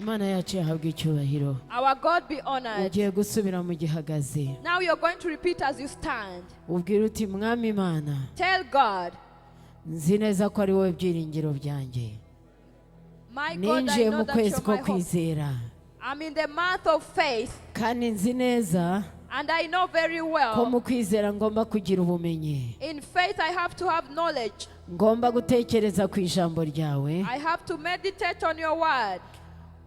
Imana yacu yahabwa icyubahiro. Our God be honored. Ugiye gusubira mu gihagaze. Now you're going to repeat as you stand. Ubwira uti Mwami Imana. Tell God, nzi neza ko ari wowe byiringiro byanjye. my God, I Ninjiye know mu that kwezi you're ko my hope. kwizera. I'm in the month of faith, Kandi nzi neza and I know very ko well, mu kwizera ngomba kugira ubumenyi. in faith I have to have knowledge. Ngomba gutekereza ku ijambo ryawe. I have to meditate on your word.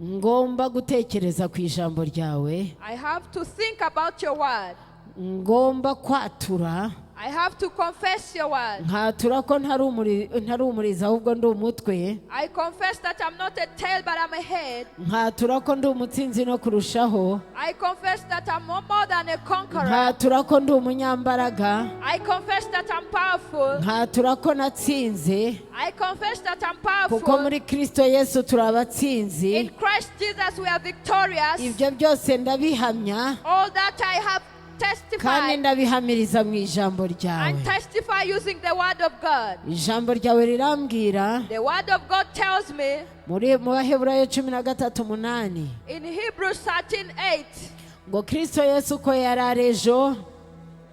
Ngomba gutekereza ku ijambo ryawe. I have to think about your word. Ngomba kwatura. I have to confess your word. Nkatura ko ntari umuriza ahubwo ndi umutwe. I confess that I'm not a tail but I'm a head. Nkatura ko ndi umutsinzi no kurushaho. I confess that I'm more than a conqueror. Nkatura ko ndi umunyambaraga. I confess that I'm powerful. Nkatura ko natsinze. I confess that I'm Kuko powerful. muri Kristo Yesu turi abatsinzi. In Christ Jesus we are victorious. Ibyo byose ndabihamya. All that I have Kandi testified ndabihamiriza mu ijambo ryawe. and testify using the word of God. Ijambo ryawe rirambwira The word of God tells me mu Baheburayo 13:8 in Hebrews 13:8, ngo Kristo Yesu ko yari ari ejo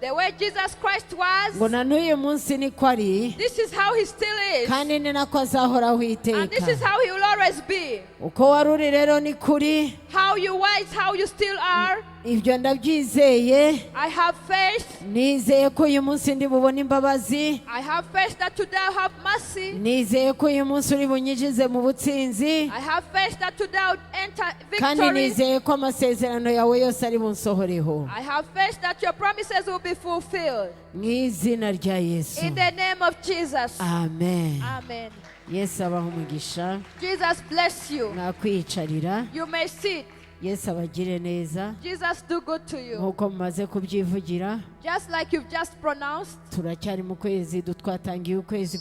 the way Jesus Christ ngo was, na n'uyu munsi niko ari this is how he still is. kandi ni nako azahoraho And this is iteka. how he will always be. Uko wari uri rero ni kuri. How you were is how you still are. Ibyo ndabyizeye. I have faith. Nizeye ko uyu munsi ndi bubone imbabazi. I have faith that today I have mercy. Nizeye ko uyu munsi uri bunyijize mu butsinzi. I have faith that today I will enter Kandi victory. nizeye ko amasezerano yawe yose ari bunsohoreho. I have faith that your promises will be fulfilled. Mu izina rya Yesu. In the name of Jesus. Amen. Amen. Yesu abaha umugisha. Jesus bless you. Mwakwiyicarira. You may sit. Yesu abagire neza. Jesus do good to you. Nk'uko mumaze kubyivugira. Just like you've just pronounced. Turacyari mu kwezi twatangiye ukwezi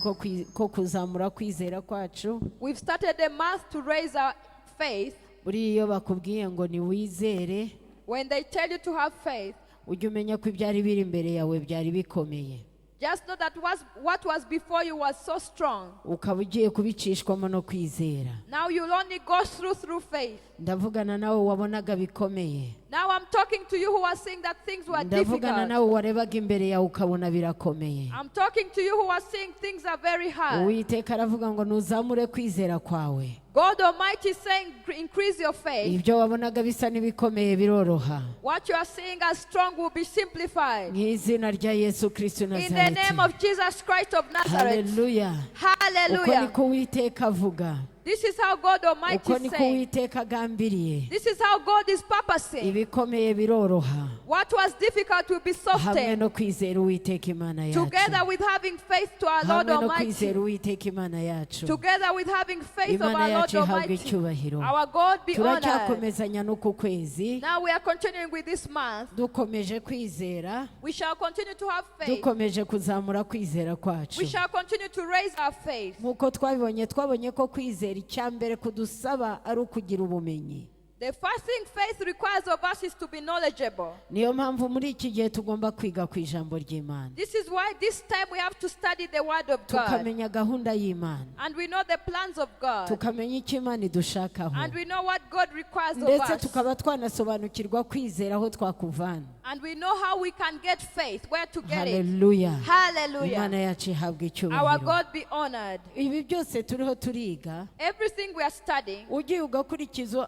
ko kuzamura kwizera kwacu. We've started a month to raise our faith. Buri iyo bakubwiye ngo ni wizere. When they tell you to have faith, ujye umenya ko ibyari biri imbere yawe byari bikomeye. just know that what was before you was so strong. Ukaba ugiye kubicishwamo no kwizera. Now you'll only go through faith. Ndavugana nawe wabonaga bikomeye. Now I'm talking to you who are seeing that things were Ndavugana difficult. nawe warebaga imbere yawe ukabona birakomeye. I'm talking to you who are seeing things are very hard. Uwiteka aravuga ngo nuzamure kwizera kwawe. God Almighty is saying, increase your faith. Ibyo wabonaga bisa n'ibikomeye biroroha. What you are seeing as strong will be simplified. Mu izina rya Yesu Kristo In the Nazareti. name of Jesus Christ of Nazareth. Haleluya. Uko Hallelujah. niko Uwiteka avuga. This is how God Almighty Uko is niko saying. Uwiteka agambiriye. This is how God is purposing. Ibikomeye biroroha. What was difficult will be Hamwe softened. no kwizera Uwiteka Imana yacu. Together with having faith to our Lord Hamwe no Almighty. kwizera Uwiteka Imana yacu. Together with having faith of Imana our Lord yacu ihabwe Almighty. icyubahiro. Our God be honored. Turacyakomezanya n'uku kwezi. Now we are continuing with this month. Dukomeje kwizera. We shall continue to have faith. Dukomeje kuzamura kwizera kwacu. We shall continue to raise our faith. Nk'uko twabonye ko kwizera icyambere kudusaba ari ukugira ubumenyi. The first thing faith requires of us is to be knowledgeable. Niyo mpamvu muri iki gihe tugomba kwiga ku ijambo ry'Imana. This is why this time we have to study the word of God. Tukamenya gahunda y'Imana. And we know the plans of God. Tukamenya icyo Imana idushakaho. And we know what God requires of Ndetse us. tukaba twanasobanukirwa kwizera aho twakuvana. And we know how we can get faith, where to get it. Haleluya. Hallelujah. Imana yacu ihabwe Our icyubahiro. God be honored. Ibi byose turiho turiga. Everything we are studying, Ugiye ugakurikiza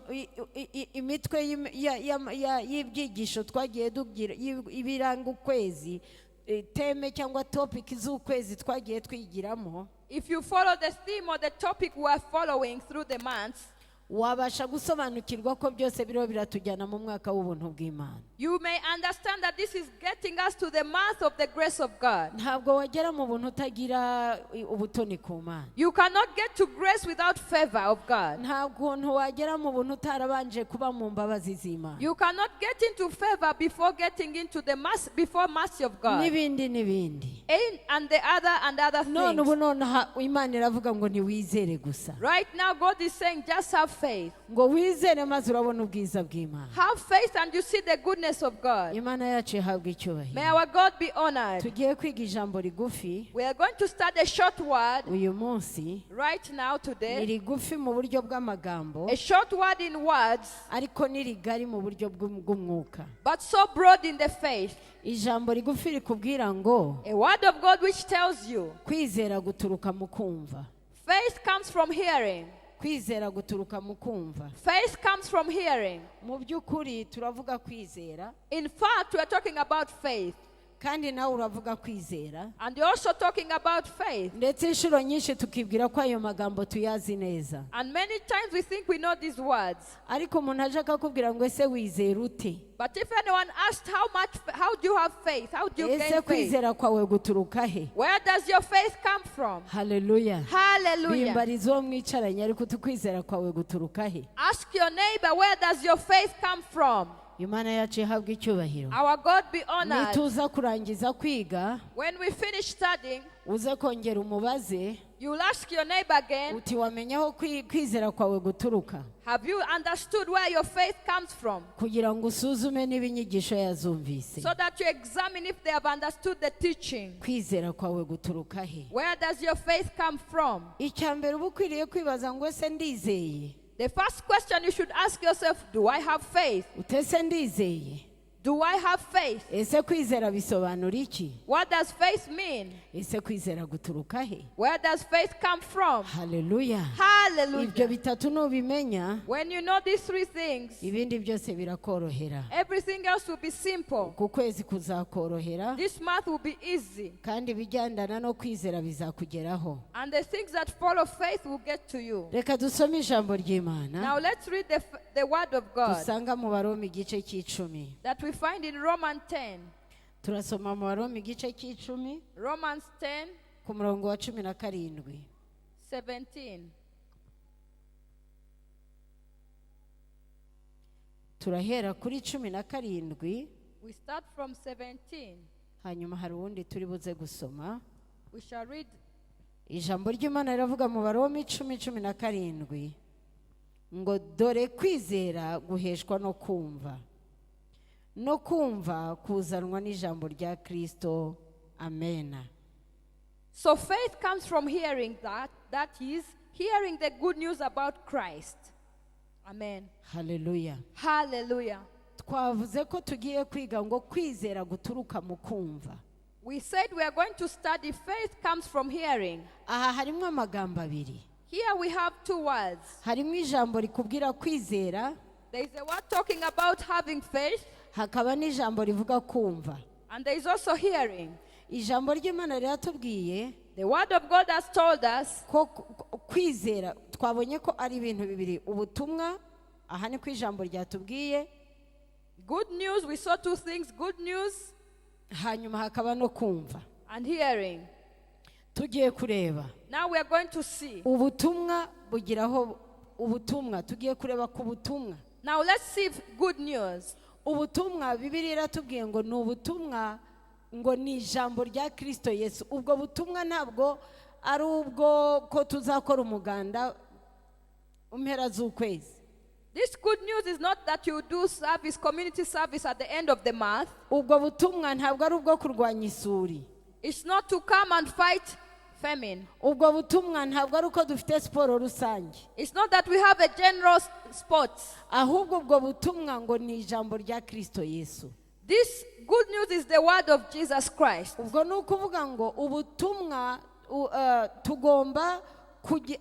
imitwe y'ibyigisho twagiye tugira ibiranga ukwezi, teme cyangwa topic z'ukwezi twagiye twigiramo. if you follow the theme or the topic we are following through the months, wabasha gusobanukirwa ko byose biriho biratujyana mu mwaka w'ubuntu bw'Imana. you may understand that this is getting us to the month of the grace of God. Ntabwo wagera mu buntu utagira ubutoni ku Mana. You cannot get to grace without favor of God. Ntabwo wagera mu buntu utarabanje kuba mu mbabazi z'Imana. You cannot get into favor before getting into the before mercy of God. N'ibindi. And the other None things. ubu nonaha Imana iravuga ngo ntiwizere gusa. Right now God is saying just have faith. ngo wizere maze urabona ubwiza bw'Imana. Have faith and you see the goodness of God. Imana yacu ihabwe May icyubahiro. our God be honored. Tugiye kwiga ijambo rigufi We are going to start a short word uyu munsi. right now Ni today. rigufi mu buryo bw'amagambo A short word in words, ariko ni rigari mu buryo bw'umwuka. but so broad in the faith. Ijambo rigufi rikubwira ngo A word of God which tells you kwizera guturuka mu kumva. faith comes from hearing. Kwizera guturuka mu kumva. Faith comes from hearing. Mu by'ukuri turavuga kwizera In fact, we are talking about faith. kandi nawe uravuga kwizera, And you're also talking about faith. ndetse inshuro nyinshi tukibwira ko ayo magambo tuyazi neza. And many times we think we know these words. Ariko umuntu aje akakubwira ngo ese wizera ute? But if anyone asked how do you have faith? How do you Ese gain faith? kwizera kwawe guturuka he? Where does your faith come from? Haleluya. Hallelujah. Bimbariza uwo mwicaranye ariko tukwizera kwawe guturuka he? Ask your neighbor, where does your faith come from? Imana yacu ihabwe icyubahiro. Our God be honored. Nituza kurangiza kwiga When we finish studying, uze kongera umubaze you'll ask your neighbor again, uti wamenye aho kwizera kwawe guturuka, have you understood where your faith comes from? kugira ngo usuzume niba inyigisho yazumvise. So that you examine if they have understood the teaching. Kwizera kwawe guturuka he? Where does your faith come from? Icya mbere uba ukwiriye kwibaza ngo ese ndizeye? The first question you should ask yourself, do I have faith? Utese ndizeye? Do I have faith? Ese kwizera bisobanura iki? What does faith mean? Ese kwizera guturuka he? Where does faith come from? Haleluya. Ibyo Hallelujah. bitatu nubimenya, When you know these three things, ibindi byose birakorohera. everything else will be simple. Ku kwezi kuzakorohera, This month will be easy. kandi ibigendana no kwizera bizakugeraho. And the things that follow faith will get to you. Reka dusome ijambo ry'Imana Now let's read the word of God dusanga mu Baroma igice cy'icumi. that we find in Romans 10. Turasoma mu Baroma igice cy'icumi Romans 10, ku murongo wa 17. 17. Turahera kuri 17, We start from 17. hanyuma hari uwundi turi buze gusoma. We shall read. Ijambo ry'Imana riravuga mu Baroma 10:17 ngo dore kwizera guheshwa no kumva, no kumva kuzanwa n'ijambo rya Kristo. Amena. So faith comes from hearing, that is, hearing the good news about Christ. Amen. Haleluya. Hallelujah. Twavuze ko tugiye kwiga ngo kwizera guturuka mu kumva. We said we are going to study faith comes from hearing. Aha harimo amagambo abiri. Here we have two words. Harimo ijambo rikubwira kwizera, There is a word talking about having faith, hakaba n'ijambo rivuga kumva. and there is also hearing. Ijambo ry'Imana riratubwiye The word of God has told us ko kwizera twabonye ko ari ibintu bibiri. Ubutumwa, aha ni ko ijambo ryatubwiye, good news. We saw two things, good news hanyuma hakaba no kumva. and hearing. Tugiye kureba Now we are going to see. ubutumwa bugiraho ubutumwa, tugiye kureba ku butumwa. Now let's see good news. Ubutumwa Bibiliya iratubwiye ngo ni ubutumwa, ngo ni ijambo rya Kristo Yesu. Ubwo butumwa ntabwo ari ubwo ko tuzakora umuganda umpera z'ukwezi. This good news is not that you do service, community service at the end of the month. Ubwo butumwa ntabwo ari ubwo kurwanya isuri. It's not to come and fight famine. Ubwo butumwa ntabwo ari uko dufite siporo rusange. It's not that we have a general sports. Ahubwo ubwo butumwa ngo ni ijambo rya Kristo Yesu. This good news is the word of Jesus Christ. Ubwo ni ukuvuga ngo ubutumwa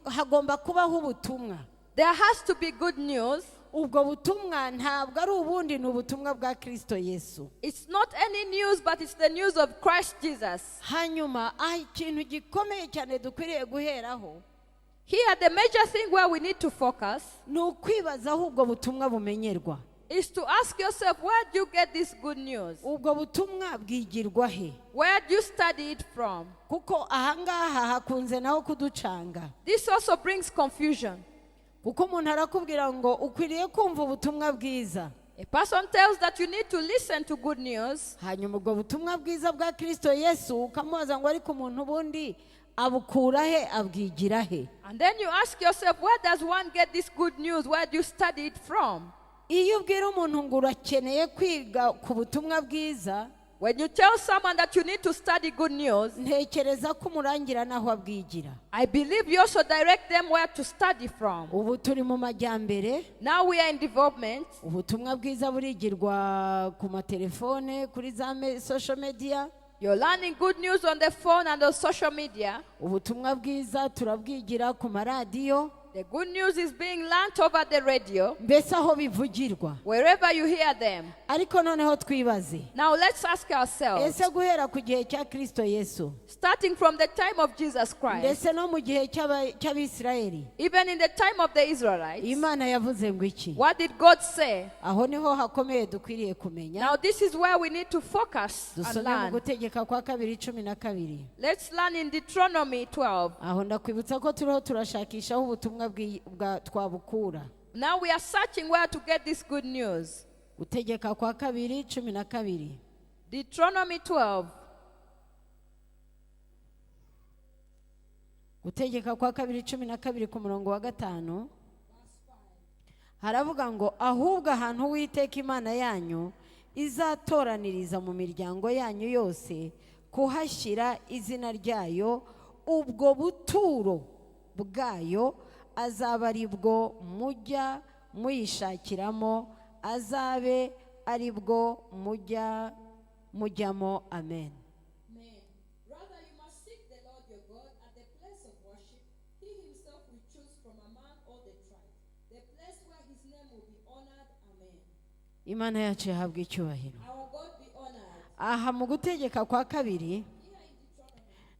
hagomba kubaho ubutumwa. There has to be good news. Ubwo butumwa ntabwo ari ubundi, ni ubutumwa bwa Kristo Yesu. It's not any news, but it's the news of Christ Jesus. Hanyuma ikintu gikomeye cyane dukwiriye guheraho, Here, the major thing where we need to focus ni ukwibaza aho ubwo butumwa bumenyerwa. is to ask yourself, where do you get this good news? Ubwo butumwa bwigirwa he? Where do you study it from? Kuko ahangaha hakunze naho kuducanga. This also brings confusion. Kuko umuntu arakubwira ngo ukwiriye kumva ubutumwa bwiza. A person tells that you need to listen to good news. Hanyuma ubwo butumwa bwiza bwa Kristo Yesu ukamubaza ngo ariko umuntu ubundi abukura he abwigira he? And then you ask yourself, where does one get this good news? Where do you study it from? Iyo ubwira umuntu ngo urakeneye kwiga ku butumwa bwiza, When you tell someone that you need to study good news, ntekereza ko umurangira naho abwigira. I believe you also direct them where to study from. Ubu turi mu majyambere, Now we are in development. ubutumwa bwiza burigirwa ku matelefone, kuri za social media. You're learning good news on the phone and on social media. Ubutumwa bwiza turabwigira ku maradiyo, The good news is being learnt over the radio, mbese aho bivugirwa. wherever you hear them. Ariko noneho twibaze, Now let's ask ourselves, ese guhera ku gihe cya Kristo Yesu starting from the time of Jesus Christ, ndetse no mu gihe cy'Abisirayeli, even in the time of the Israelites, Imana yavuze ngo iki? what did God say? Aho niho hakomeye dukwiriye kumenya. Now this is where we need to focus and Dusome mu learn. Gutegeka kwa 2:12. Let's learn in Deuteronomy 12. Aho ndakwibutsa ko turiho turashakisha aho ubutumwa twabukura. Now we are searching where to get this good news. Gutegeka kwa 2:12. Deuteronomy 12. Gutegeka kwa 2:12 ku murongo wa 5. Haravuga ngo ahubwo ahantu Uwiteka Imana yanyu izatoraniriza mu miryango yanyu yose kuhashyira izina ryayo, ubwo buturo bwayo azaba ari bwo mujya muyishakiramo, azabe ari bwo mujyamo. Amen. Rather, you must seek the Lord your God at the place of worship. He himself will choose from among all the tribes, the place where his name will be honored. Amen. Imana yacu yahabwa icyubahiro. Our God be honored. Aha mu Gutegeka kwa 2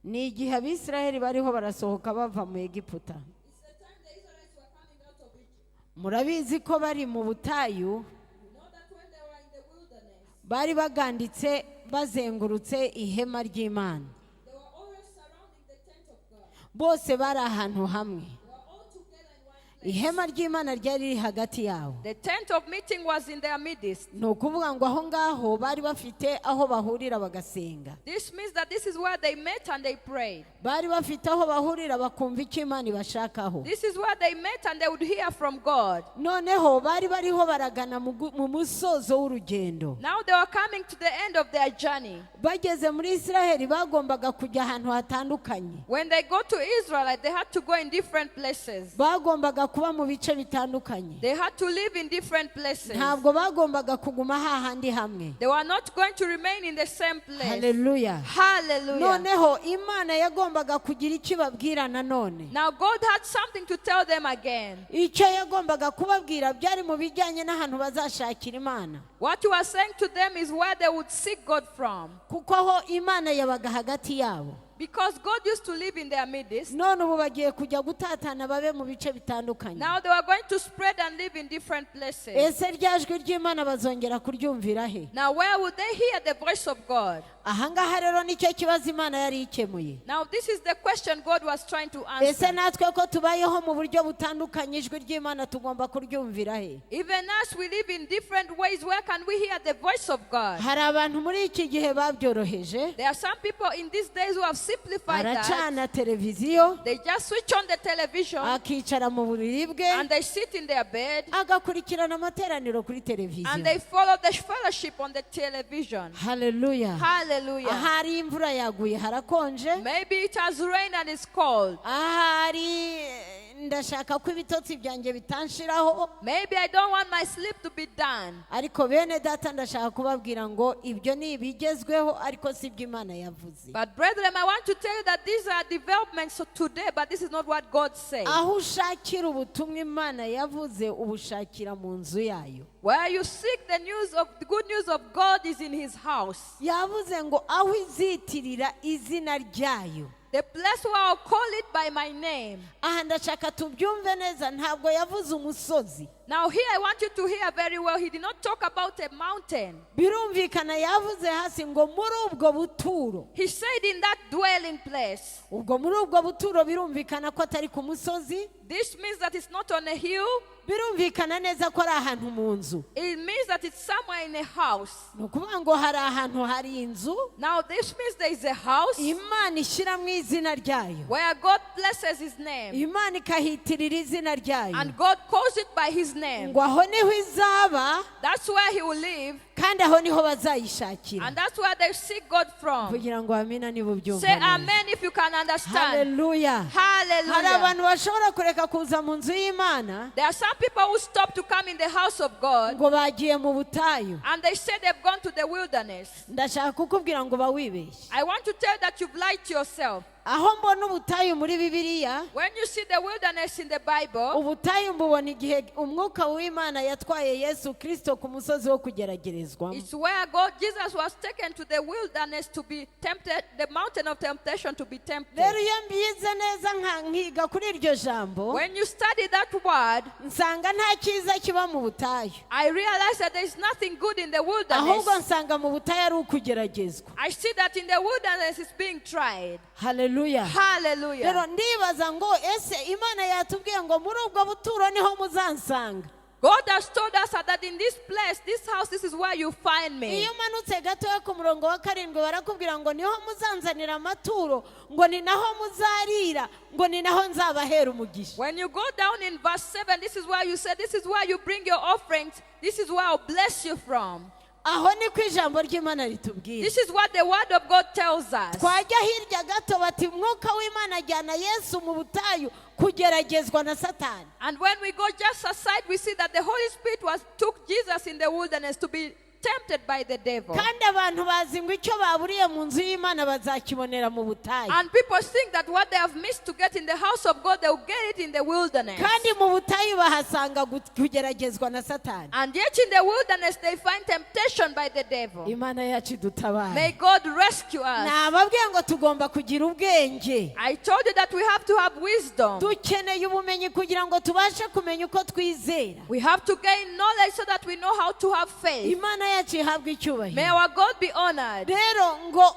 ni igihe Abisirayeli bariho barasohoka bava mu Egiputa. It's the time the Israelites were coming out of Egypt. Murabizi ko bari mu butayu, You know that when they were in the wilderness, bari baganditse bazengurutse ihema ry'Imana. they were always surrounding the tent of God. Bose bari ahantu hamwe. They were all together in one place. Ihema ry'Imana ryari riri hagati yabo. The tent of meeting was in their midst. Ni ukuvuga ngo aho ngaho bari bafite aho bahurira bagasenga. This means that this is where they met and they prayed. Bari bafite aho bahurira bakumva icyo Imana ibashakaho. This is where they met and they would hear from God. Noneho bari bariho baragana mu musozo w'urugendo. Now they were coming to the end of their journey. Bageze muri Isiraheli bagombaga kujya ahantu hatandukanye. When they go to Israel, they had to go in different places. Bagombaga kuba mu bice bitandukanye. They had to live in different places. Ntabwo bagombaga kuguma hahandi hamwe. They were not going to remain in the same place. Hallelujah. Hallelujah. Noneho Imana yagombaga kugira icyo ibabwira nanone. Now God had something to tell them again. Icyo yagombaga kubabwira byari mu bijyanye n'ahantu bazashakira Imana. What you are saying to them is where they would seek God from. Kuko aho Imana yabaga hagati yabo. Because God used to live in their midst. None ubu bagiye kujya gutatana babe mu bice bitandukanye. Now they were going to spread and live in different places. Ese ryajwi ry'Imana bazongera kuryumvira he? Now where would they hear the voice of God? Ahangaha rero nicyo kibazo Imana yari ikemuye. Now this is the question God was trying to Ese answer. natwe ko tubayeho mu buryo butandukanye ijwi ry'Imana tugomba kuryumvira he? Even us, we live in different ways. Where can we hear the voice of God? Hari abantu muri iki gihe babyoroheje. There are some people in these days who have simplified that. Aracana televiziyo, They just switch on the television akicara mu buriri bwe, and they sit in their bed agakurikirana amateraniro kuri and televiziyo. they follow the fellowship on the television. Hallelujah. Hallelujah. Ahari imvura yaguye harakonje. Maybe it has rained and it's cold. Ahari ndashaka ko ibitotsi byanjye bitanshiraho. Maybe I don't want my sleep to be done. Ariko bene data ndashaka kubabwira ngo ibyo ni ibigezweho ariko si byo Imana yavuze. But brethren, I want to tell you that these are developments of today, but this is not what God said. Aho ushakira ubutumwa Imana yavuze ubushakira mu nzu yayo. Where you seek the good news of God is in his house. Yavuze ngo aho izitirira izina ryayo. The place where I'll call it by my name. Aha ndashaka tubyumve neza, ntabwo yavuze umusozi. Now here I want you to hear very well. He did not talk about a mountain. Birumvikana yavuze hasi ngo muri ubwo buturo. He said in that dwelling place. Ubwo muri ubwo buturo birumvikana ko atari ku musozi. This means that it's not on a hill. birumvikana neza ko ari ahantu mu nzu. it means that it's somewhere in a house. Ni ukuvuga ngo hari ahantu hari inzu Now this means there is a house Imana ishyiramo izina ryayo, where God blesses his name. Imana ikahitirira izina ryayo, And God calls it by his name. ngo aho niho izaba That's where he will live. kandi aho niho bazayishakira. And that's where they seek God from. Kugira ngo amina niba ubyumva Say neza. amen if you can understand. Haleluya. Hari Hallelujah. abantu bashobora kureka kuza mu nzu y'Imana There are some people who stop to come in the house of God ngo bagiye mu butayu. and they say they've gone to the wilderness. Ndashaka kukubwira ngo bawibeshye. I want to tell you that you've lied to yourself. Aho mbona ubutayu muri Bibiliya, When you see the wilderness in the Bible, ubutayu mbubona igihe umwuka w'Imana yatwaye Yesu Kristo ku musozi wo kugeragerezwa. it's where Jesus was taken to the wilderness to be tempted, the mountain of temptation to be tempted. Rero iyo mbize neza nkiga kuri iryo jambo, When you study that word, nsanga nta cyiza kiba mu butayu, I realize that there is nothing good in the wilderness. ahubwo nsanga mu butayu ari ukugeragezwa. I see that in the wilderness it's being tried. Haleluya. Hallelujah. Rero ndibaza ngo ese Imana yatubwiye ngo muri ubwo buturo niho muzansanga. God has told us that in this place, this house, this is where you find me. Iyo umanutse gatoya ku murongo wa 7 barakubwira ngo niho muzanzanira amaturo, ngo ni naho muzarira, ngo ni naho nzabahera umugisha. When you go down in verse 7, this is where you say, this is where you bring your offerings. This is where I'll bless you from. Aho ni ku ijambo ry'Imana ritubwira. This is what the word of God tells us. Twajya hirya gato bati umwuka w'Imana ajyana Yesu mu butayu kugeragezwa na Satani. And when we go just aside, we see that the Holy Spirit took Jesus in the wilderness to be tempted by the devil. Kandi abantu bazi ngo icyo baburiye mu nzu y'Imana bazakibonera mu butayu. And people think that what they have missed to get in the house of God, they will get it in the wilderness. Kandi mu butayu bahasanga kugeragezwa na Satani. And yet in the wilderness, they find temptation by the devil. Imana yacu dutabara. May God rescue us. Nababwiye ngo tugomba kugira ubwenge. I told you that we have to have wisdom. Dukeneye ubumenyi kugira ngo tubashe kumenya uko twizera. We have to gain knowledge so that we know how to have faith. Imana yacu ihabwa May icyubahiro. our God be honored. Rero ngo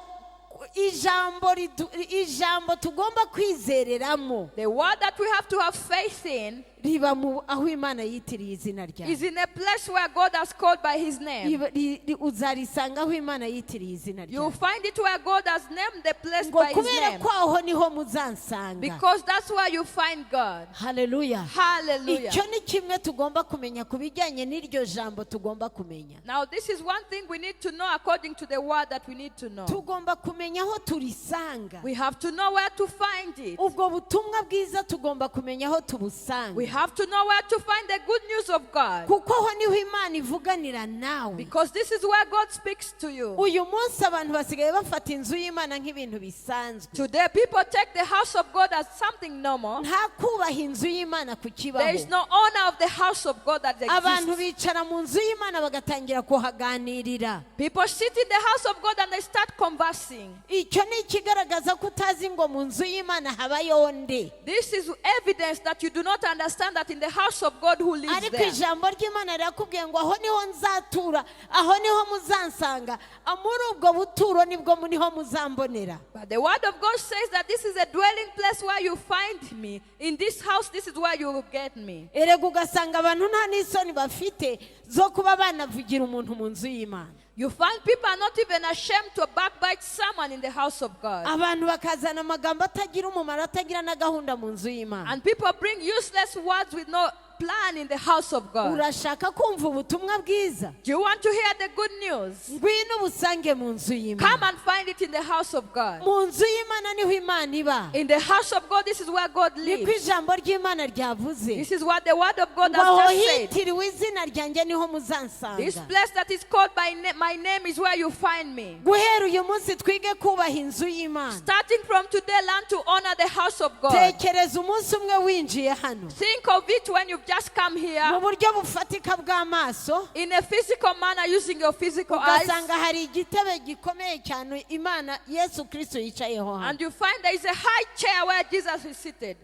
ijambo tugomba kwizereramo The word that we have to have faith in riba mu aho Imana yitiriye izina ryayo. is in a place where God has called by his name. Uzarisanga aho Imana yitiriye izina You'll ryayo. find it where God has named the place Ngo by his kubera name. ko aho niho muzansanga. Because that's where you find God. Haleluya. Hallelujah. Icyo ni kimwe tugomba kumenya ku bijyanye n'iryo jambo tugomba kumenya. Now this is one thing we need to know according to the word that we need to know. Tugomba kumenya aho turisanga. We have to know where to find it. Ubwo butumwa bwiza tugomba kumenya aho tubusanga. We have to know where to find the good news of God. Kuko aho niho Imana ivuganira nawe. Because this is where God speaks to you. Uyu munsi abantu basigaye bafata inzu y'Imana nk'ibintu bisanzwe. Today people take the house of God as something normal. Nta kubaha inzu y'Imana ku There is kibaho. no honor of the house of God that Abantu exists. bicara mu nzu y'Imana bagatangira kuhaganirira. People sit in the house of God and they start conversing. Icyo ni ikigaragaza ko utazi ngo mu nzu y'Imana habayo nde. This is evidence that you do not understand that in the house of God who lives Ariko there. ijambo ry'Imana rirakubwiye ngo aho niho nzatura, aho niho muzansanga, muri ubwo buturo nibwo niho muzambonera. But the word of God says that this is a dwelling place where you find me. In this house, this is where you will get me. Erega ugasanga abantu nta n'isoni bafite zo kuba banavugira umuntu mu nzu y'Imana. You find people are not even ashamed to backbite someone in the house of God. Abantu bakazana amagambo atagira umumaro, atagira na gahunda mu nzu y'Imana. And people bring useless words with no plan in the house of God. Urashaka kumva ubutumwa bwiza? Do you want to hear the good news? Ngwino ubusange mu nzu Come y'Imana. and find it in the house of God. Mu nzu y'Imana niho Imana iba. In the house of God, this is where God Niko lives. ijambo ry'Imana ryavuze. This is what the word of God Ngo aho has just said. hitiriwe izina ryanjye niho This muzansanga. place that is called by my name is where you find me. Guhera uyu munsi twige kubaha inzu y'Imana. Starting from today, learn to honor the house of God. Tekereza umunsi umwe winjiye hano. Think of it when you've just come here Mu buryo bufatika bw'amaso. in a physical manner using your physical eyes. Ugasanga hari igitebe gikomeye cyane Imana Yesu Kristo yicayeho hano. And you find there is a high chair where Jesus is seated.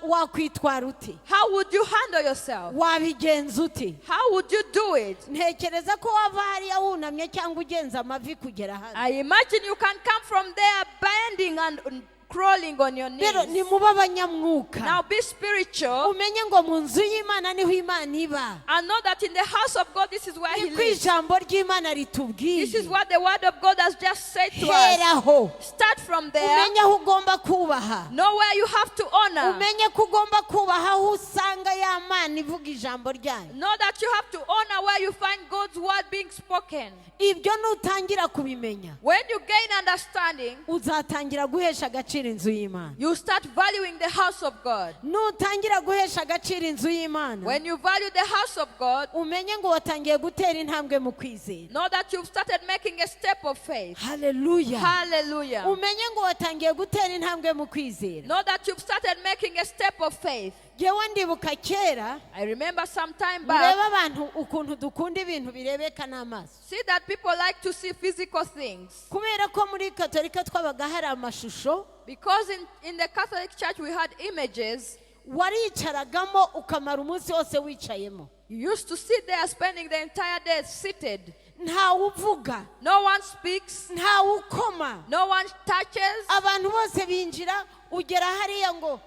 Wakwitwara ute? How would you handle yourself? Wabigenza ute? How would you do it? Ntekereza ko wava hariya wunamye cyangwa ugenza amavi kugera hano. I imagine you can come from there bending and crawling on your rero knees. nimuba abanyamwuka Now be spiritual umenye ngo mu nzu y'Imana niho Imana iba, and know that in the house of God, this is where He niko lives. ijambo ry'Imana This is ritubwiye. what the word of God has just said to us. Heraho Start from there. umenye aho ugomba kubaha, Know where you have to honor. umenye ko ugomba kubaha aho usanga ya Mana ivuga ijambo ryayo. Know that you have to honor where you find God's word being spoken. Ibyo nutangira kubimenya, When you gain understanding, uzatangira guhesha agaciro inzu y'Imana. you start valuing the house of God. Nutangira guhesha agaciro inzu y'Imana, When you value the house of God, umenye ngo watangiye gutera intambwe mu kwizera. know that you've started making a step of faith. Haleluya. Hallelujah. Umenye ngo watangiye gutera intambwe mu kwizera. Know that you've started making a step of faith. Jewe ndibuka kera, I remember some time mureba back, abantu ukuntu dukunda ibintu birebeka n'amaso. see that people like to see physical things. Kubera ko muri Katolika twabaga hari amashusho, Because in the Catholic Church we had images. waricaragamo ukamara umunsi wose wicayemo. You used to sit there spending the entire day seated. Ntawe uvuga, No one speaks. ntawe ukoma. No one touches. Abantu bose binjira, ugera hariya ngo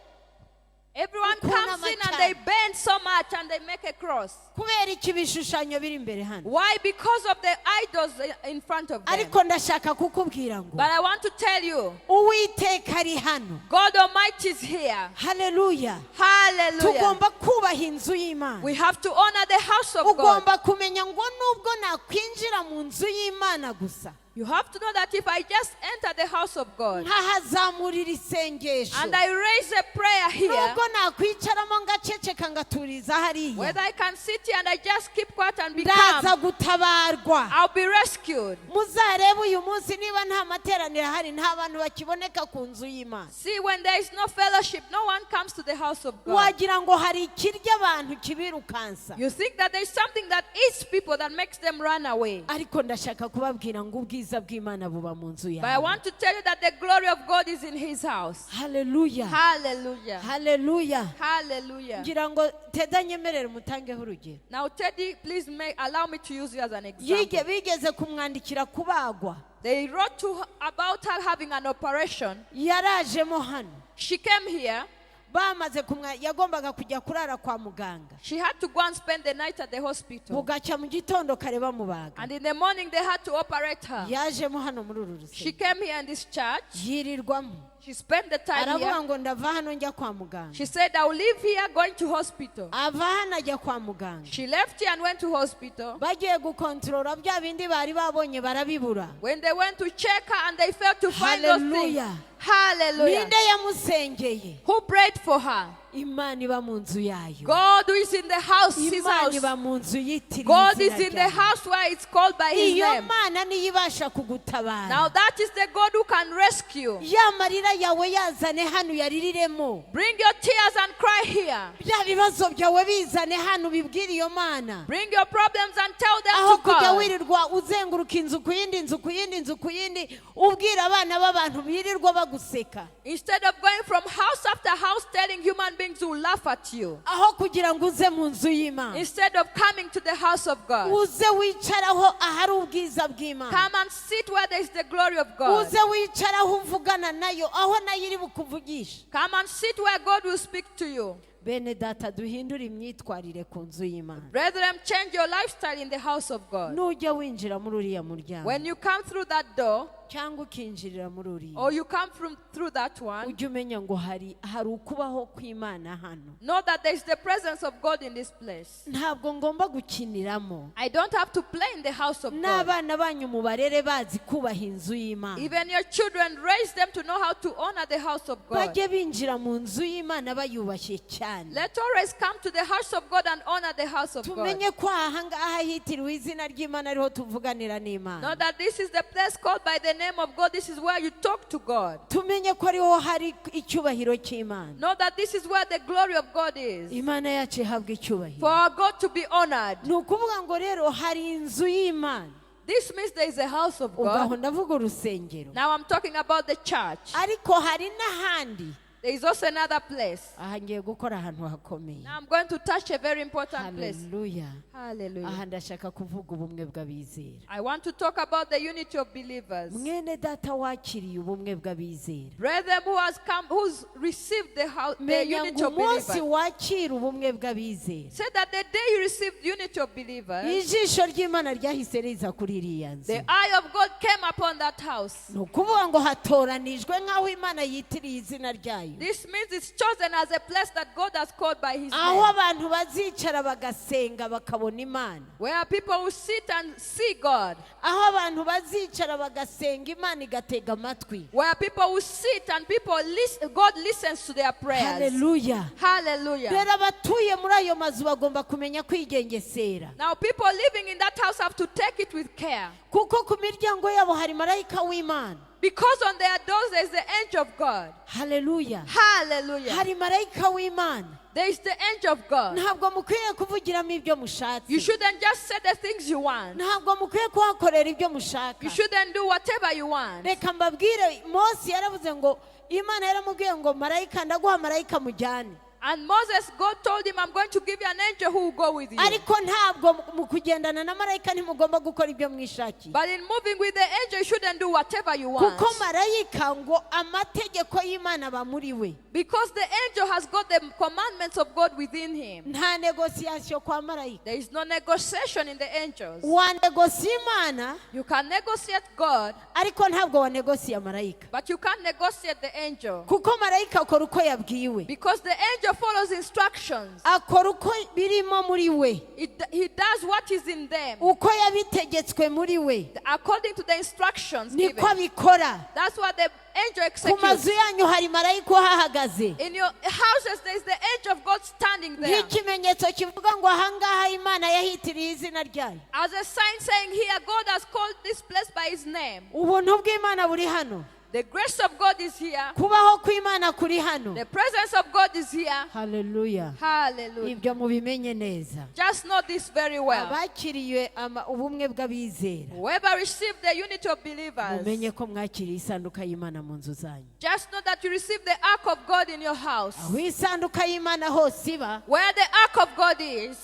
Everyone Ukuna comes in and machari. they bend so much and they make a cross. kubera iki ibishushanyo biri imbere hano. Why? Because of the idols in front of them. Ariko ndashaka kukubwira ngo But I want to tell you, Uwiteka ari hano. God Almighty is here. Haleluya. Hallelujah. Tugomba kubaha inzu y'Imana. We have to honor the house of God. Ugomba kumenya ngo nubwo nakwinjira mu nzu y'Imana gusa, You have to know that if I just enter the house of God nkahazamurira isengesho, and I raise a prayer here, nubwo nakwicaramo ngaceceka ngaturiza hariya, whether I can sit here and I just keep quiet and be calm, ndaza gutabarwa. I'll be rescued. Muzarebe uyu munsi niba nta materaniro ahari, nta bantu bakiboneka ku nzu y'Imana. See, when there is no fellowship, no one comes to the house of God. Wagira ngo hari ikirya abantu kibirukansa. You think that there is something that eats people that makes them run away. Ariko ndashaka kubabwira ngo ubwiza bw'Imana buba mu nzu But I yawe. want to tell you that the glory of God is in His house. Haleluya. Hallelujah. Haleluya. Hallelujah. Ngira ngo Teda nyemerere mutangeho urugero. Now, Teddy, please allow me to use you as an example. Bigeze kumwandikira kubagwa. They wrote about her having an operation. Yarajemo hano. She came here. Bamaze yagombaga kujya kurara kwa muganga. She had to go and spend the night at the hospital. Bugacya mu gitondo kare bamubaga. And in the morning, they had to operate her. Yajemo hano muri uru She rusengero. came here in this church. Yirirwamo. She spent the time Aravuga here. ngo ndava hano njya kwa muganga. She said, I will leave here going to hospital. Ava hano ajya kwa muganga. She left here and went to hospital. Bagiye gukontorora bya bindi bari babonye barabibura. When they went to check her and they failed to find those things. Hallelujah. Hallelujah. Ninde yamusengeye? Who prayed for her? Imana iba mu nzu yayo. God who is in the house, His Imana house. iba mu nzu yitiriwe God izina is in the ryayo. house where it's called by His Iyo name. Mana niyo ibasha kugutabara. Now that is the God who can rescue. Ya marira yawe yazane hano yariremo. Bring your tears and cry here. Bya bibazo byawe bizane hano bibwire iyo Mana. Bring your problems and tell Aho them to kujya God. wirirwa uzenguruka inzu ku yindi nzu ku yindi nzu ku yindi ubwira abana b'abantu birirwa baguseka. Instead of going from house after house telling human beings who laugh at you. Aho kugira ngo uze mu nzu y'Imana. Instead of coming to the house of God. Uze wicaraho ahari ubwiza bw'Imana. Come and sit where there is the glory of God. Uze wicaraho uvugana nayo aho nayo iri bukuvugisha. Come and sit where God will speak to you. Bene data duhindure imyitwarire ku nzu y'Imana. Brethren, change your lifestyle in the house of God. Nujya winjira muri uriya muryango When you come through that door, cyangwa ukinjirira muri uriya, or you come through that one, ujye umenya ngo hari ukubaho kw'Imana hano. know that there is the presence of God in this place. Ntabwo ngomba gukiniramo. I don't have to play in the house of God. N'abana banyu mubarere bazi kubaha inzu y'Imana. Even your children, raise them to know how to honor the house of God. Bajye binjira mu nzu y'Imana bayubashye cyane. Let always come to the house of God and honor the house of God. Tumenye ko aha ngaha hitiriwe izina ry'Imana ariho tuvuganira Know n'Imana. that this is the place called by the name of God. This is where you talk to God. Tumenye ko ariho hari icyubahiro cy'Imana. Know that this is where the glory of God is. Imana yacu ihabwa icyubahiro. For our God to be honored. Ni ukuvuga ngo rero hari inzu y'Imana. This means there is a house of Ubwo aho God. ndavuga urusengero. Now I'm talking about the church. Ariko hari n'ahandi There is also another place. aha ngiye gukora ahantu hakomeye. Now I'm going to touch a very important place. Haleluya. Hallelujah. aha ndashaka kuvuga ubumwe bw'abizera. I want to talk about the unity of believers. mwene data wakiriye ubumwe bw'abizera, Brethren who has come, who's received the menya unity ngo of umunsi believers. wakira ubumwe bw'abizera, Say that the day you received unity of believers, ijisho ry'Imana ryahise riza kuri iriya nzu. the eye of God came upon that house. ni ukuvuga ngo hatoranijwe nk'aho Imana yitiriye izina ryayo, This means it's chosen as a place that God has called by His aho name, abantu bazicara bagasenga bakabona Imana, where people will sit and see God, aho abantu bazicara bagasenga Imana igatega amatwi. where people will sit and people listen, God listens to their prayers. Haleluya. Hallelujah. rero abatuye muri ayo mazu bagomba kumenya kwigengesera, Now people living in that house have to take it with care, kuko ku miryango yabo hari marayika w'Imana. because on their doors there is the angel of God. Haleluya. Hallelujah. hari marayika w'Imana. There is the angel of God. ntabwo mukwiye kuvugiramo ibyo You mushatse, shouldn't just say the things you want. ntabwo mukwiye kuhakorera ibyo mushaka. You shouldn't do whatever you want. reka mbabwire, Mose yaravuze ngo Imana yaramubwiye ngo marayika, ndaguha marayika mujyane, And Moses, God told him, I'm going to give you an angel who will go with you. ariko ntabwo mu kugendana na marayika ntimugomba gukora ibyo mwishakiye, But in moving with the angel, you shouldn't do whatever you want. kuko marayika ngo amategeko y'Imana aba muri we. Because the angel has got the commandments of God within him. nta negosiyasiyo kwa marayika. There is no negotiation in the angels. wanegosiye Imana You can negotiate God, ariko ntabwo wanegosiye marayika, but you can't negotiate the angel. kuko marayika akora uko yabwiwe, Because the angel follows instructions. akora uko birimo muri we, He does what is in them. uko yabitegetswe muri we According to the instructions niko given. abikora. That's what the angel ku mazu executes. yanyu hari marayika uhahagaze, In your houses, there is the angel of God standing there. nk'ikimenyetso kivuga ngo ahangaha Imana yahitiriye izina ryayo. As a sign saying, here, God has called this place by His name. ubuntu bw'Imana buri hano, The grace of God is here. kubaho kw'Imana kuri hano. The presence of God is here. Haleluya. Hallelujah. ibyo mubimenye neza. Just know this very well. abakiriye ubumwe bw'abizera, Whoever received the unity of believers, mumenye ko mwakiriye isanduka y'Imana mu nzu zanyu. just know that you received the ark of God in your house. aho isanduka y'Imana hose iba, Where the ark of God is,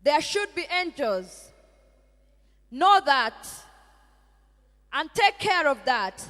there should be angels. Know that and take care of that.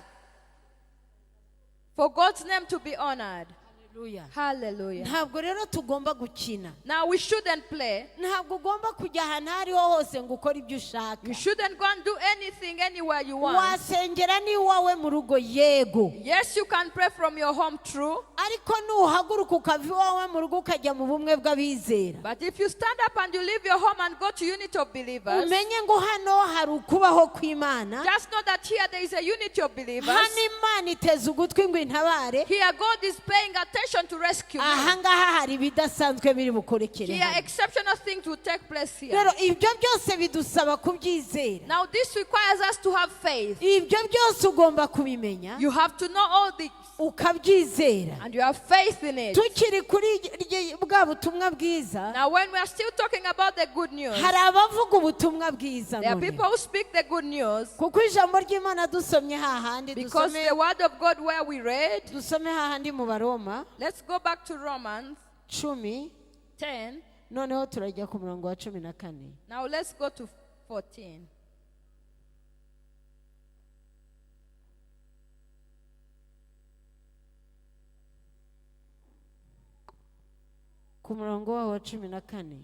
For God's name to be honored. Haleluya. Hallelujah. ntabwo rero tugomba gukina, Now we shouldn't play. ntabwo ugomba kujya ahantu aho ariho hose ngo ukore ibyo ushaka. You shouldn't go and do anything anywhere you want. wasengera n'iwawe mu rugo, yego, Yes, you can pray from your home, true. ariko nuhaguruka ukava iwawe mu rugo ukajya mu bumwe bw'abizera, But if you stand up and you leave your home and go to unity of believers, umenye ngo hano hari ukubaho kw'Imana. just know that here there is a unity of believers. hano Imana iteze ugutwi ngo intabare, Here God is paying attention to rescue me. ahangaha hari ibidasanzwe biri bukorekere Here hano. exceptional things will take place here. rero ibyo byose bidusaba kubyizera, Now this requires us to have faith. ibyo byose ugomba kubimenya You have to know all this ukabyizera. and you have faith in it. tukiri kuri bwa butumwa bwiza, Now when we are still talking about the good news, hari abavuga ubutumwa bwiza there are none. people who speak the good news kuko ijambo ry'Imana dusomye hahandi, because the word of God where we read. dusome hahandi mu Baroma Let's go back to Romans 10, 10. noneho turajya ku murongo wa 14. Now let's go to 14. ku murongo wa 14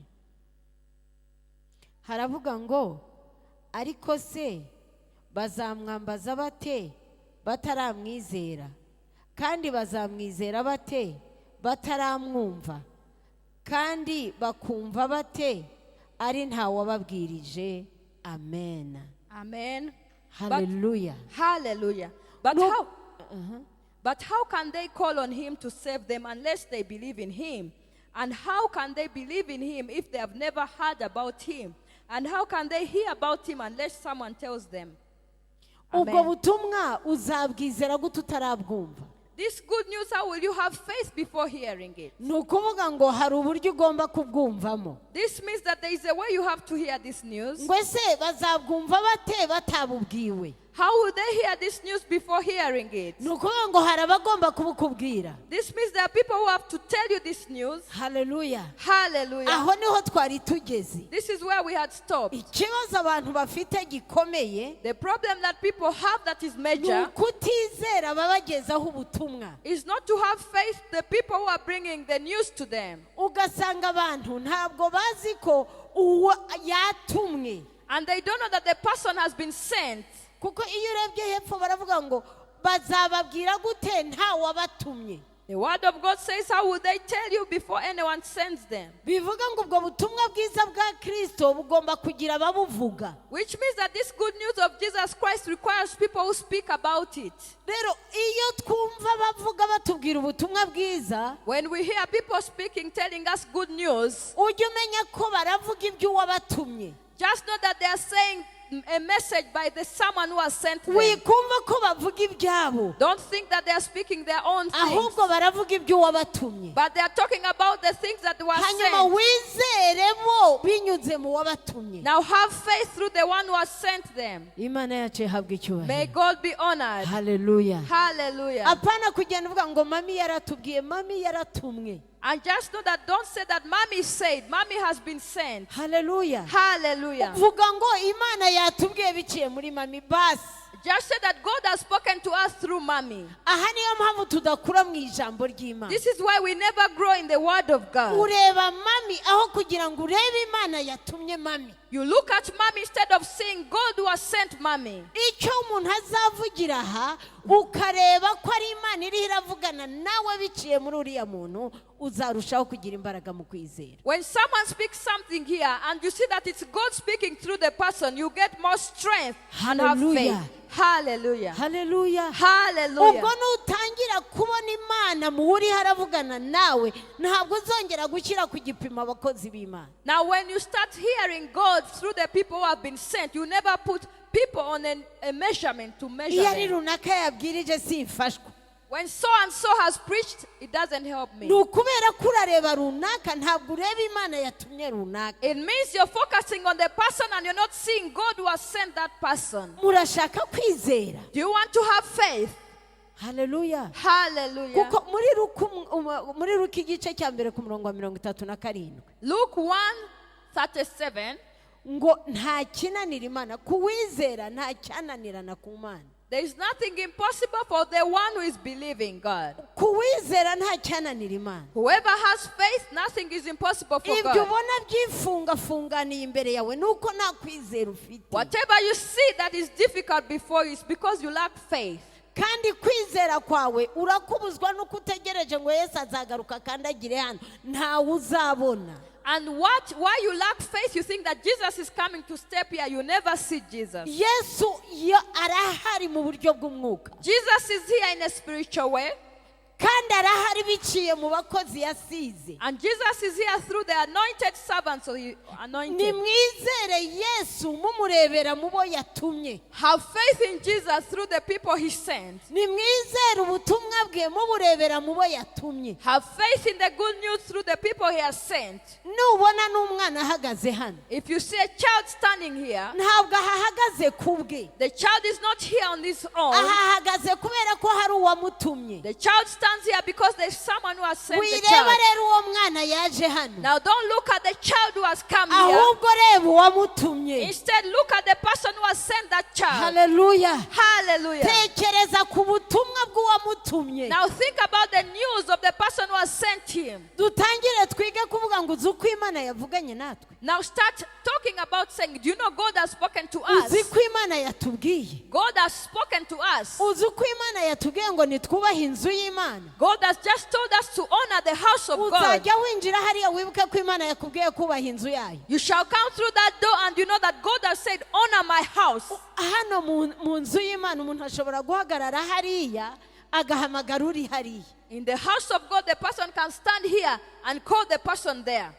haravuga ngo, ariko se bazamwambaza bate bataramwizera, kandi bazamwizera bate bataramwumva, kandi bakumva bate ari nta wababwirije. Amen. Amen. Hallelujah. Hallelujah. But No. how? But how can they call on Him to save them unless they believe in Him? And how can they believe in Him if they have never heard about Him? And how can they hear about Him unless someone tells them? ubwo Amen. butumwa uzabwizera gute utarabwumva? This good news, how will you have faith before hearing it? ni ukuvuga ngo hari uburyo ugomba kubwumvamo. This means that there is a way you have to hear this news. ngo ese bazabwumva bate batabubwiwe? How would they hear this news before hearing it? ni ukuvuga ngo hari abagomba kubukubwira. This means there are people who have to tell you this news. Haleluya. Hallelujah. Aho niho twari tugeze. This is where we had stopped. Ikibazo abantu bafite gikomeye The problem that people have that is ni major ukutizera ababagezaho ubutumwa. is not to have faith the people who are bringing the news to them. Ugasanga abantu ntabwo bazi ko uwo yatumwe. And they don't know that the person has been sent. Kuko iyo urebye hepfo baravuga ngo bazababwira gute nta wabatumye. The word of God says, how would they tell you before anyone sends them? Bivuga ngo ubwo butumwa bwiza bwa Kristo bugomba kugira ababuvuga. Which means that this good news of Jesus Christ requires people who speak about it. Rero iyo twumva bavuga batubwira ubutumwa bwiza, When we hear people speaking, telling us good news, ujye umenya ko baravuga ibyo wabatumye. just know that they are saying a message by the someone who has sent them. Wikumva ko bavuga ibyabo, Don't think that they are speaking their own things, ahubwo baravuga ibyo wabatumye. but they are talking about the things that were Hanyuma sent. wizere bo binyuze mu wabatumye. Now have faith through the one who has sent them. Imana yacu ihabwe May icyubahiro. God be honored. Haleluya. Hallelujah. Apana kugenda uvuga ngo mami yaratubwiye, mami yaratumwe. And just know that, don't say that mommy said, mommy has been sent. Haleluya. Hallelujah. Vuga ngo Imana yatubwiye biciye muri mami basi. Just say that God has spoken to us through mommy. Aha niyo mpamvu tudakura mu ijambo ry'Imana. This is why we never grow in the word of God. Ureba mami aho kugira ngo urebe Imana yatumye mami. You look at mommy instead of seeing God who has sent mommy. Icyo umuntu azavugira aha ukareba ko ari Imana iriho iravugana nawe biciye muri uriya muntu, uzarushaho kugira imbaraga mu kwizera. When someone speaks something here and you see that it's God speaking through the person, you get more strength and have Hallelujah. faith. Hallelujah. Haleluya. Hallelujah. Ubwo nutangira kubona Imana mu uriho aravugana nawe, ntabwo uzongera gushyira ku gipimo abakozi b'Imana. Now when you start hearing God through the people who have been sent, you never put people on a measurement to measure Iyo ari them. runaka yabwirije simfashwa. When so and so has preached, it doesn't help me. Ni ukubera ko urareba runaka ntabwo ureba Imana yatumye runaka. It means you're focusing on the person and you're not seeing God who has sent that person. Murashaka kwizera. Do you want to have faith? Haleluya. Hallelujah. Kuko muri Luka igice cya mbere ku murongo wa 37. Luke 1:37. Ngo nta kinanira Imana, kuwizera nta cyananirana ku Mana. There is nothing impossible for the one who is believing God. Kuwizera nta cyananira Imana. Whoever has faith, nothing is impossible for Ibyo God. ubona byifungafunganiye imbere yawe nuko nta kwizera ufite. Whatever you see that is difficult before you is because you lack faith. Kandi kwizera kwawe urakubuzwa nuko utegereje ngo Yesu azagaruka kandi agire hano, ntawe uzabona. And why you lack faith, you think that Jesus is coming to step here, you never see Jesus. Yesu arahari mu buryo bw'umwuka. Jesus is here in a spiritual way. Kandi arahari biciye mu bakozi yasize. And Jesus is here through the anointed servants of the anointed. Nimwizere Yesu mumurebera mu bo yatumye. Have faith in Jesus through the people he sent. Nimwizere ubutumwa bwe muburebera mu bo yatumye. Have faith in the good news through the people he has sent. Nubona n'umwana ahagaze hano, If you see a child standing here, ntabwo ahagaze kubwe. the child is not here on his own. Ahagaze kubera ko hari uwamutumye. The child stands here because there's someone who has sent the Wireba child. rero uwo mwana yaje hano, Now don't look at the child who has come here. ahubwo reba uwamutumye. Instead, look at the person who has sent that child. Haleluya. Hallelujah. Tekereza ku butumwa bw'uwamutumye. Now think about the news of the person who has sent him. Dutangire twige kuvuga ngo uzi uko Imana yavuganye natwe. Now start talking about saying, do you know God has spoken to Uzi us? ko Imana yatubwiye. God has spoken to us. Uzi uko Imana yatubwiye ngo nitwubahe inzu y'Imana. God has just told us to honor the house of God. Uzajya winjira hariya wibuke ko Imana yakubwiye kubaha inzu yayo. You shall come through that door and you know that God has said, honor my house. Hano mu nzu y'Imana umuntu ashobora guhagarara hariya agahamagara uri hariya. In the house of God, the person can stand here and call the person there.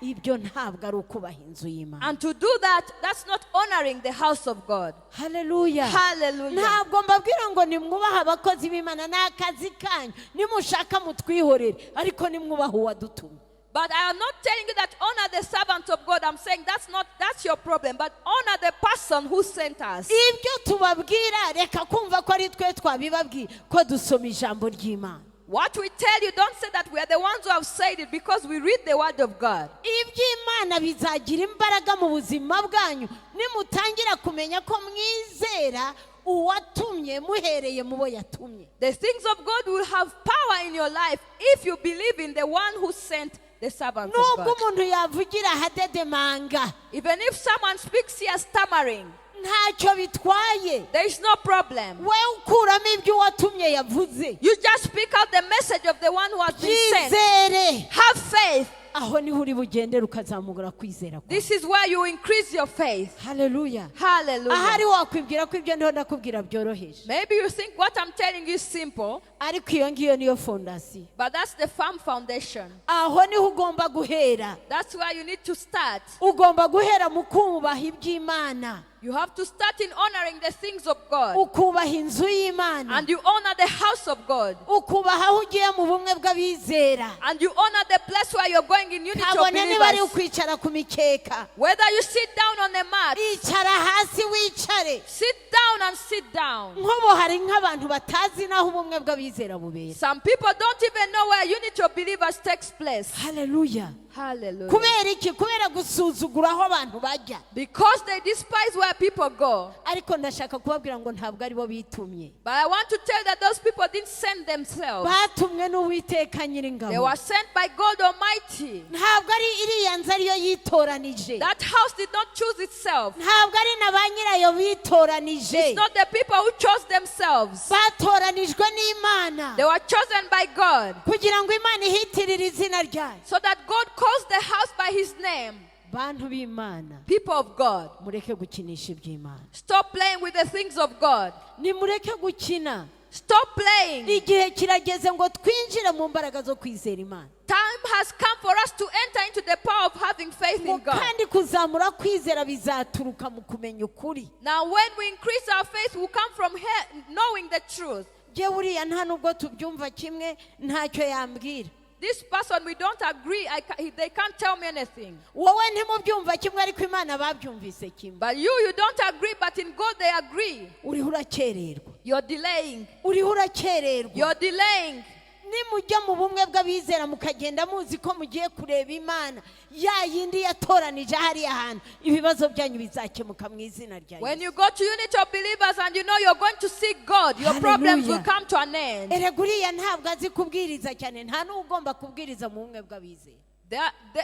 Ibyo ntabwo ari ukubaha inzu y'Imana. And to do that, that's not honoring the house of God. Haleluya. Hallelujah. Ntabwo mbabwira ngo nimwubaha abakozi b'Imana, ni akazi kanyu, nimushaka mutwihorere, ariko nimwubaha uwadutumye. But I am not telling you that honor the servant of God. I'm saying that's your problem. But honor the person who sent us. ibyo tubabwira reka kumva ko ari twe twabibabwiye ko dusoma ijambo ry'Imana. What we tell you, don't say that we are the ones who have said it, because we read the word of God. iby'Imana bizagira imbaraga mu buzima bwanyu nimutangira kumenya ko mwizera uwatumye muhereye mu bo yatumye. The things of God will have power in your life if you believe in the one who sent the servant of nubwo God. umuntu yavugira ahadedemanga Even if someone speaks here stammering, ntacyo bitwaye, there is no problem. we ukuramo ibyo uwatumye yavuze. You just speak out the message of the one who has been sent. Yizere, Have faith. aho niho uri bugendera ukazamugura kwizera kwawe. This is where you increase your faith. Haleluya. Hallelujah. ahari wakwibwira ko ibyo ndiho ndakubwira byoroheje, Maybe you think what I'm telling you is simple, ariko iyo ngiyo niyo fondasiyo. but that's the firm foundation. aho niho ugomba guhera. That's where you need to start. ugomba guhera mu kubaha iby'Imana, You have to start in honoring the things of God. ukubaha inzu y'Imana, And you honor the house of God. ukubaha aho ugiye mu bumwe bw'abizera. And you honor the place where you're going in unity of kabone niba ari believers. ukwicara ku mikeka, Whether you sit down on a mat, icara hasi wicare. sit down and sit down. nk'ubu hari nk'abantu batazi n'aho ubumwe bw'abizera bubera. Some people don't even know where unity of believers takes place. Haleluya. Hallelujah. kubera iki? kubera gusuzugura aho abantu bajya. Because they despise where people go. ariko ndashaka kubabwira ngo ntabwo ari bo bitumye, But I want to tell you that those people didn't send themselves. batumwe n'Uwiteka They Nyiringabo. were sent by God Almighty. ntabwo ari iriya nzu ariyo yitoranije, That house did not choose itself. ntabwo ari na ba nyirayo bitoranije, It's not the people who chose themselves. batoranijwe n'Imana They were chosen by God kugira ngo Imana ihitirire izina ryayo. so that God calls the house by his name. bantu b'Imana, People of God, mureke gukinisha iby'Imana, stop playing with the things of God. nimureke gukina. Stop playing. igihe kirageze ngo twinjire mu mbaraga zo kwizera Imana, Time has come for us to enter into the power of having faith in God. kandi kuzamura kwizera bizaturuka mu kumenya ukuri. Now, when we increase our faith, we come from here knowing the truth. Jye buriya nta nubwo tubyumva kimwe ntacyo yambwira. This person, we don't agree. They can't tell me anything. wowe ntimubyumva kimwe ariko Imana babyumvise kimwe. But you don't agree, but in God they agree. uriho urakererwa, You're delaying. uriho urakererwa. You're delaying. nimujya mu bumwe bw'abizera mukagenda muzi ko mugiye kureba Imana ya yindi yatoranije hariya hantu, ibibazo byanyu bizakemuka mu izina rya When Yesu. you go to unity of believers and you know you're going to see God, your problems will Hallelujah. come to an end. erega uriya ntabwo azi kubwiriza cyane, nta n'ugomba kubwiriza mu bumwe bw'abizera.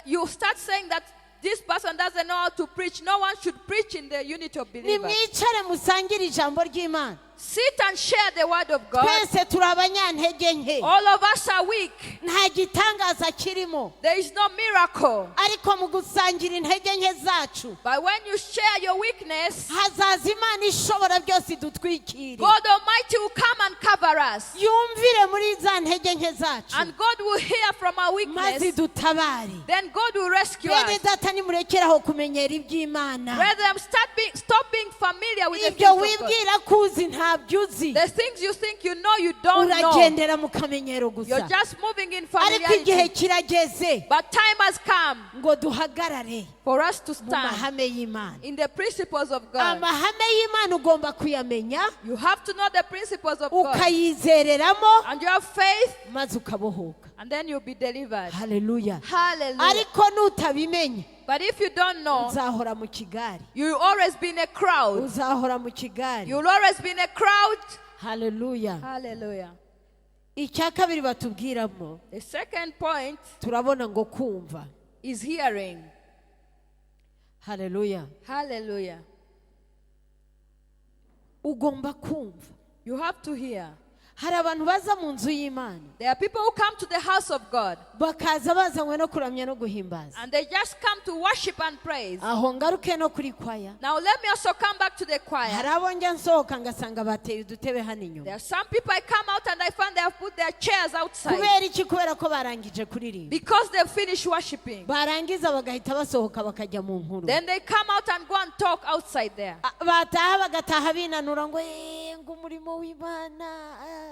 You start saying that this person doesn't know how to preach. No one should preach in the unity of believers. nimwicare musangire ijambo ry'Imana. Sit and share the word of God. twese turi abanyantege nke, All of us are weak. nta gitangaza kirimo, There is no miracle. ariko mu gusangira intege nke zacu But when you share your weakness, hazaza Imana ishobora byose idutwikire, God Almighty will come and cover us. yumvire muri za ntege nke zacu, And God will hear from our maze weakness. dutabare. Then God will rescue bene us. data nimurekeraho kumenyera iby'Imana. Rather, stop being familiar with the ibyo things of God. wibwira ko uzi ntabyo uzi, The things you think you know, you don't know. uragendera mu kamenyero You're gusa. just moving in ariko igihe familiarity. kirageze But time has come ngo duhagarare for us to mu stand mahame y'Imana. in the principles of God. amahame y'Imana ugomba kuyamenya, You have to know the principles of God. ukayizereramo, And you have faith, maze ukabohoka. and then you'll be delivered. Haleluya. Hallelujah. ariko nutabimenya But if you don't know, uzahora mu kigari, you'll always be in a crowd. uzahora mu kigari. You'll always be in a crowd. Haleluya. Hallelujah. icya kabiri batubwiramo, The second point turabona ngo kumva. is hearing. Haleluya. Hallelujah. ugomba kumva. You have to hear. hari abantu baza mu nzu y'Imana There are people who come to the house of God bakaza bazanywe no kuramya no guhimbaza. and they just come to worship and praise. aho ngaruke no kuri kwaya. Now let me also come back to the choir. hari abo njya nsohoka ngasanga bateye udutebe hano inyuma. There are some people I come out and I find they have put their chairs outside kubera iki? kubera ko barangije kuririmba, because they've finished worshiping. barangiza bagahita basohoka bakajya mu nkuru. Then they come out and go and talk outside there. bataha bagataha binanura ngo ngo umurimo w'Imana.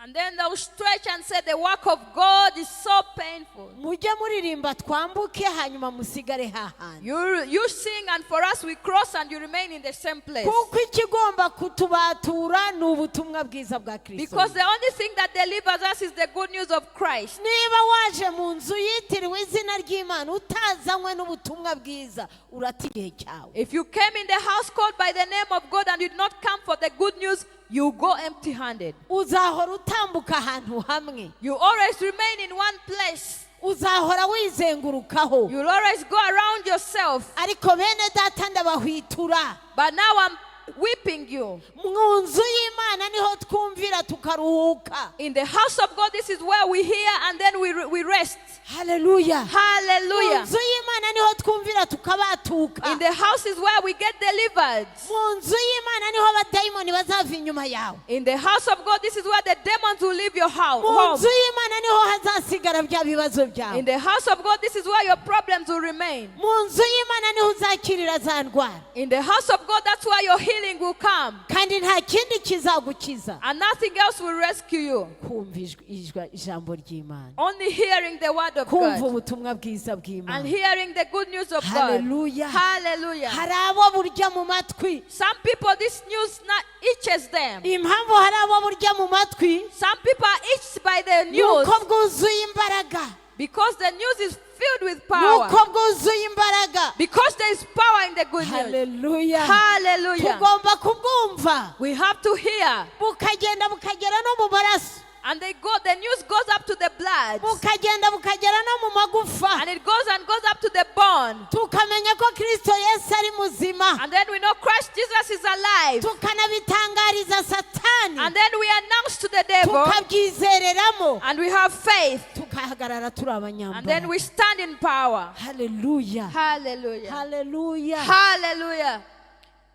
And then they'll stretch and say the work of God is so painful. mujye muririmba twambuke hanyuma musigare hahandi. You sing, and for us we cross and you remain in the same place. kuko ikigomba kutubatura ni ubutumwa bwiza bwa Kristo. Because the only thing that delivers us is the good news of Christ. niba waje mu nzu yitiriwe izina ry'Imana utazanywe n'ubutumwa bwiza urata igihe cyawe. If you came in the house called by the name of God and you did not come for the good news, you go empty-handed. uzahora utambuka ahantu hamwe. You always remain in one place. uzahora wizengurukaho. You'll always go around yourself. ariko bene data ndabahwitura. But now I'm whipping you. mu nzu y'Imana niho twumvira tukaruhuka. In the house of God, this is where we hear and then we rest. Hallelujah. Hallelujah. mu nzu y'Imana niho twumvira tukabatuka. In the house is where we get delivered. mu nzu y'Imana niho abadayimoni bazava inyuma yawe. In the house of God, this is where the demons will leave your house. mu Home. nzu y'Imana niho hazasigara bya bibazo In byawe. the house of God, this is where your problems will remain. mu nzu y'Imana niho uzakirira za ndwara. In the house of God, that's where your healing will come. kandi nta kindi kizagukiza. And nothing else will rescue you. kumva ijambo ry'Imana. Only hearing the word of kumva God. ubutumwa bwiza And bw'Imana. hearing the good news of God. Hallelujah. Hallelujah. hari abo burya mu matwi. Some people, this news itches them. impamvu hari abo burya mu matwi. Some people are itched by the news nuko bwuzuye imbaraga. because the news is filled with power. nuko bwuzuye imbaraga. Because there is power in the good news. Hallelujah. Hallelujah. tugomba kubwumva. We have to hear. bukagenda bukagera no mu maraso. And the news goes up to the blood. bukagenda bukagera no mu magufa. And it goes up to the bone. tukamenya ko Kristo Yesu ari muzima. And then we know Christ Jesus is alive. tukanabitangariza Satani. And then we announce to the devil. tukabyizereramo. And we have faith. tukahagarara turi And then abanyambaraga. we stand in power. Hallelujah. Hallelujah. Hallelujah. Hallelujah.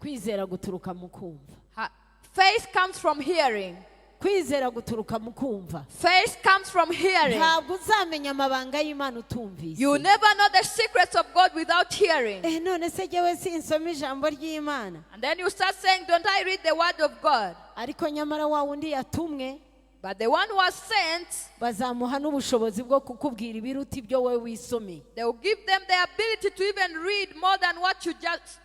kwizera guturuka mu kumva. Faith comes from hearing. kwizera guturuka mu kumva. Faith comes from hearing. ntabwo uzamenya amabanga y'Imana utumvise. You never know the secrets of God without hearing. none se jyewe sinsoma ijambo ry'Imana. And then you start saying, don't I read the word of God? ariko nyamara wa wundi yatumwe But the one who was sent, bazamuha n'ubushobozi bwo kukubwira ibiruta ibyo wowe wisomeye. they will give them the ability to even read more than what you just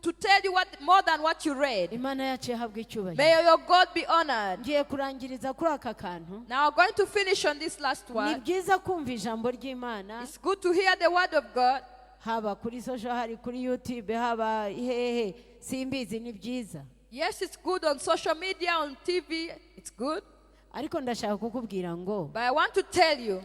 to tell you more than what you read. Imana yacu yahabwa icyubahiro. May your God be honored. ngiye kurangiriza kuri aka kantu. Now I'm going to finish on this last ni one. byiza kumva ijambo ry'Imana. It's good to hear the word of God. haba kuri social, hari kuri YouTube, haba hehe simbizi, ni byiza. Yes, it's good on social media, on TV. It's good. ariko ndashaka kukubwira ngo But I want to tell you,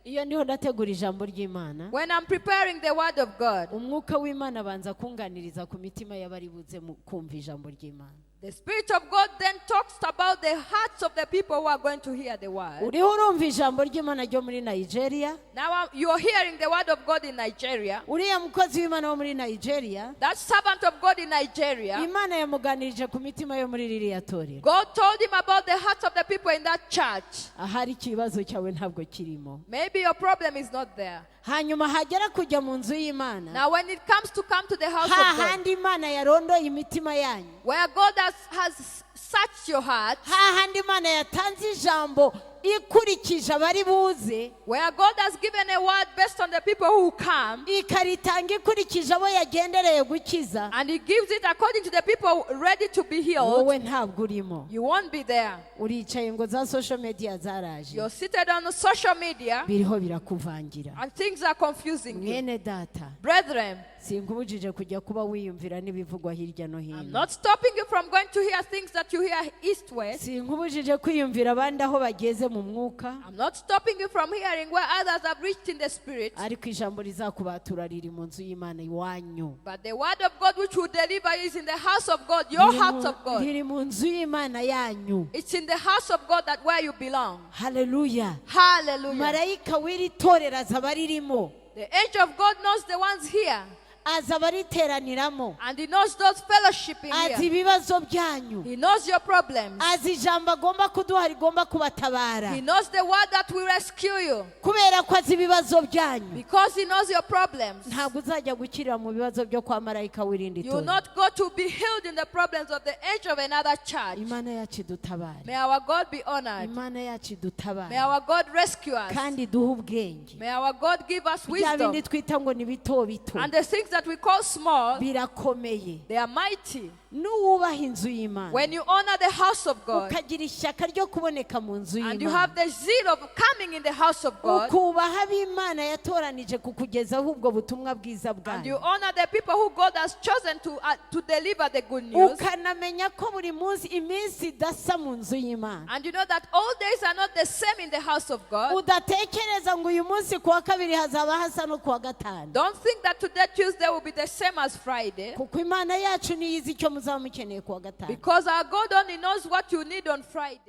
iyo ndiho ndategura ijambo ry'Imana, when I'm preparing the word of God, umwuka w'Imana abanza kunganiriza ku mitima y'abari buze kumva ijambo ry'Imana. the Spirit of God then talks about the hearts of the people who are going to hear the word. uriho urumva ijambo ry'Imana ryo muri Nigeria. Now you're hearing the word of God in Nigeria. uriya mukozi w'Imana wo muri Nigeria, That servant of God in Nigeria, Imana yamuganirije ku mitima yo muri ririya torero. God told him about the hearts of the people in that church. ahari ikibazo cyawe ntabwo kirimo. Maybe your problem is not there. hanyuma hagera kujya mu nzu y'Imana, Now when it comes to come to the house of God, hahandi Imana yarondoye imitima yanyu, where God has searched your heart, hahandi Imana yatanze ijambo ikurikije abari buze, where God has given a word based on the people who come, ikaritanga ikurikije abo yagendereye gukiza, and He gives it according to the people ready to be healed, wowe ntabwo urimo. you won't be there. uricaye ngo za social media zaraje, You're seated on the social media, biriho birakuvangira. and things are confusing you. mwene data, Brethren, sinkubujije kujya kuba wiyumvira n'ibivugwa hirya no I'm hino. not stopping you from going to hear things that you hear east-west. sinkubujije kwiyumvira abandi aho bageze mu mwuka, I'm not stopping you from hearing where others have reached in the spirit. ariko ijambo rizakubatura riri mu nzu y'Imana iwanyu. But the word of God which will deliver you is in the house of God, your house of God. riri mu nzu y'Imana yanyu. It's in the house of God that where you belong. Haleluya. Hallelujah. marayika w'iri torero azaba aririmo. The angel of God knows the ones here. aza bariteraniramo, And He knows those fellowshipping azi here. ibibazo byanyu, He knows your problems. azi ijambo agomba kuduha rigomba kubatabara, He knows the word that will rescue you. kubera ko azi ibibazo byanyu. Because He knows your problems. Ntabwo uzajya gukirira mu bibazo byo kwa marayika w'irindi You will torero. not go to be healed in the problems of the age of another church. Imana yacu idutabare, May our God be honored. Imana yacu May idutabare, our God rescue us. kandi duhe ubwenge. May our God give us Bya bindi wisdom. twita ngo ni bito bito And the things that we call small, birakomeye. they are mighty. N'uwubaha inzu y'Imana, When you honor the house of God, ukagira ishyaka ryo kuboneka mu nzu and you y'Imana, have the zeal of coming in the house of God, ukubaha ab'Imana yatoranije kukugezaho ubwo butumwa bwiza and you bwayo, honor the people who God has chosen to deliver the good news, ukanamenya ko buri munsi iminsi idasa mu nzu y'Imana, and you know that all days are not the same in the house of God. udatekereza ngo uyu munsi ku wa kabiri hazaba hasa no ku wa gatanu, Don't think that today, Tuesday, will be the same as Friday, kuko Imana yacu niyo izi icyo muzaba mukeneye ku wa gatanu. because our God only knows what you need on Friday.